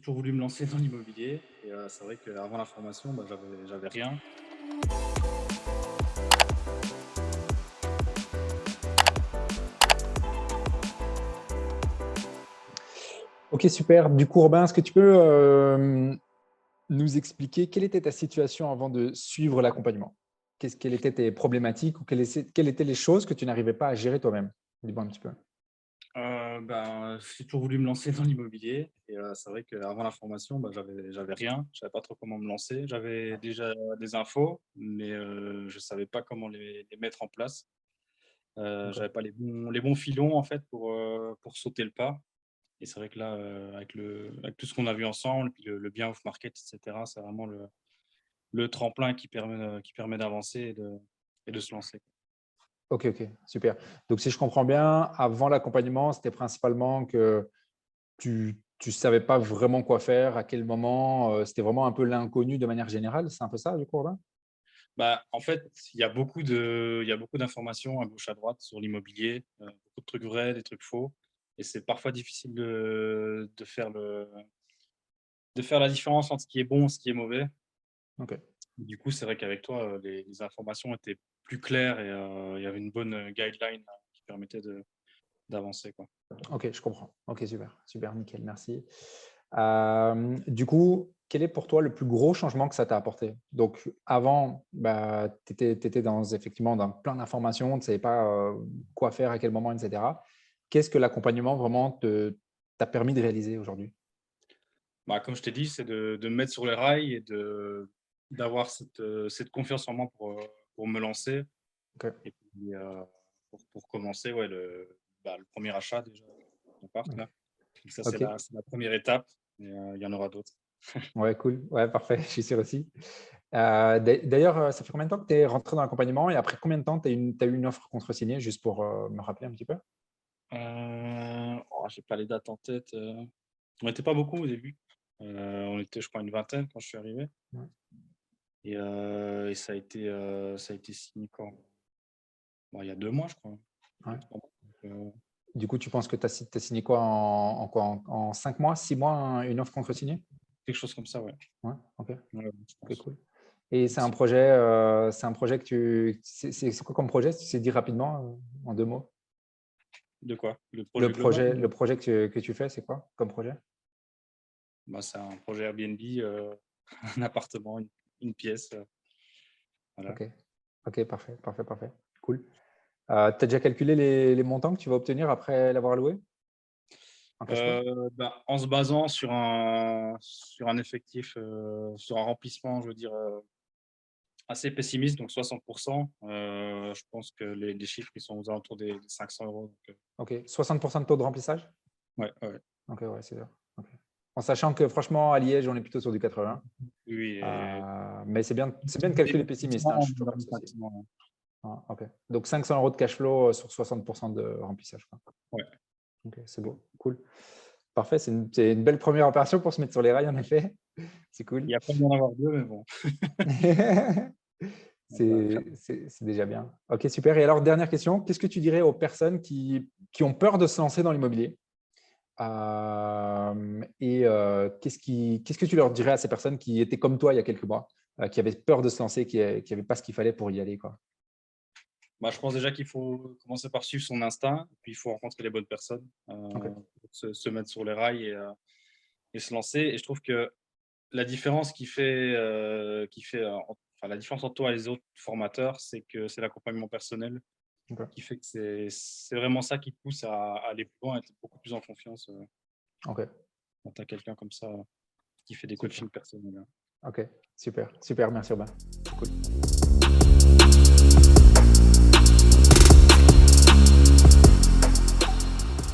toujours voulu me lancer dans l'immobilier et c'est vrai qu'avant la formation, j'avais rien. Ok, super. Du coup, Robin, est-ce que tu peux nous expliquer quelle était ta situation avant de suivre l'accompagnement? Quelles étaient tes problématiques ou quelles étaient les choses que tu n'arrivais pas à gérer toi-même? Dis-moi un petit peu. J'ai toujours voulu me lancer dans l'immobilier et c'est vrai qu'avant la formation, j'avais rien. Je savais pas trop comment me lancer. J'avais déjà des infos, mais je savais pas comment les mettre en place. Ok. J'avais pas les bons filons, en fait, pour sauter le pas et c'est vrai que là, avec tout ce qu'on a vu ensemble, puis le bien off market et cetera, c'est vraiment le tremplin qui permet d'avancer et de se lancer. Ok, ok, super. Donc, si je comprends bien, avant l'accompagnement, c'était principalement que tu savais pas vraiment quoi faire, à quel moment, c'était vraiment un peu l'inconnu de manière générale. C'est un peu ça, du coup, Robin? En fait, il y a beaucoup d'informations à gauche, à droite sur l'immobilier, beaucoup de trucs vrais, des trucs faux et c'est parfois difficile de faire la différence entre ce qui est bon, ce qui est mauvais. Ok. Du coup, c'est vrai qu'avec toi, les informations étaient plus claires et il y avait une bonne, guideline, qui permettait de d'avancer, quoi. Ok, je comprends. Ok, super, super, nickel, merci. Du coup, quel est pour toi le plus gros changement que ça t'a apporté? Donc, avant, bah, tu étais effectivement dans plein d'informations, tu ne savais pas quoi faire, à quel moment, etc. Qu'est-ce que l'accompagnement vraiment t'a permis de réaliser aujourd'hui? Bah, comme je t'ai dit, c'est de me mettre sur les rails et d'avoir cette confiance en moi pour me lancer Ok, et puis, pour commencer, ouais, le 1er achat déjà, d'appart ok, là. Donc ça, ok. c'est la première étape et il y en aura d'autres. Ouais, cool. Ouais, parfait, je suis sûr aussi. D'ailleurs, ça fait combien de temps que tu es rentré dans l'accompagnement et après combien de temps tu as eu une offre contre-signée, juste pour me rappeler un petit peu? J'ai pas les dates en tête, on n'était pas beaucoup au début, on était je crois une vingtaine quand je suis arrivé Ouais. et ça a été signé quand? Il y a 2 mois je crois, Ouais. 2-3 mois Du coup, tu penses que tu as signé quoi en quoi? En 5 mois, 6 mois, une offre contre-signée? quelque chose comme ça, ouais. Ouais, OK. Ouais, je OK, pense. cool. Et c'est un projet que c'est quoi comme projet? Si tu sais dire rapidement, en 2 mots? De quoi? Le Le projet global? projet le projet que tu fais, c'est quoi comme projet? C'est un projet Airbnb, un appartement, une pièce, voilà. OK. OK, parfait, parfait, parfait. Cool. Tu as déjà calculé les montants que tu vas obtenir après l'avoir loué en cash flow? En se basant sur un effectif, sur un remplissement, je veux dire, assez pessimiste, donc 60. Je pense que les chiffres, ils sont aux alentours des 500 €, donc OK. 60 de taux de remplissage? ouais, ouais, ouais. OK, ouais, c'est bien. OK. En sachant que franchement, à Liège, on est plutôt sur du 80. Oui, oui et Mais c'est bien de des calculer pessimiste, hein, je suis toujours dans comme les ça aussi. bâtiments, Ah, OK. Donc 500 € de cash flow, sur 60 de remplissage, quoi. ouais. OK, c'est beau, cool. Parfait, c'est une belle première opération pour se mettre sur les rails, en effet. C'est Il cool. y a pas besoin d'en avoir 2, mais bon, on va faire. C'est déjà bien. OK, super. Et alors dernière question, qu'est-ce que tu dirais aux personnes qui ont peur de se lancer dans l'immobilier? Qu'est-ce que tu leur dirais à ces personnes qui étaient comme toi il y a quelques mois, qui avaient peur de se lancer, qui n'avaient pas ce qu'il fallait pour y aller, quoi? Je pense déjà qu'il faut commencer par suivre son instinct, puis il faut rencontrer les bonnes personnes, OK. pour se mettre sur les rails et se lancer et je trouve que la différence la différence entre toi et les autres formateurs, c'est que c'est l'accompagnement personnel OK. qui fait que c'est vraiment ça qui te pousse à aller plus loin, à être beaucoup plus en confiance, OK. quand tu as quelqu'un comme ça qui fait des Super. coachings personnels, hein. OK. Super, super, merci Robin. C'est cool.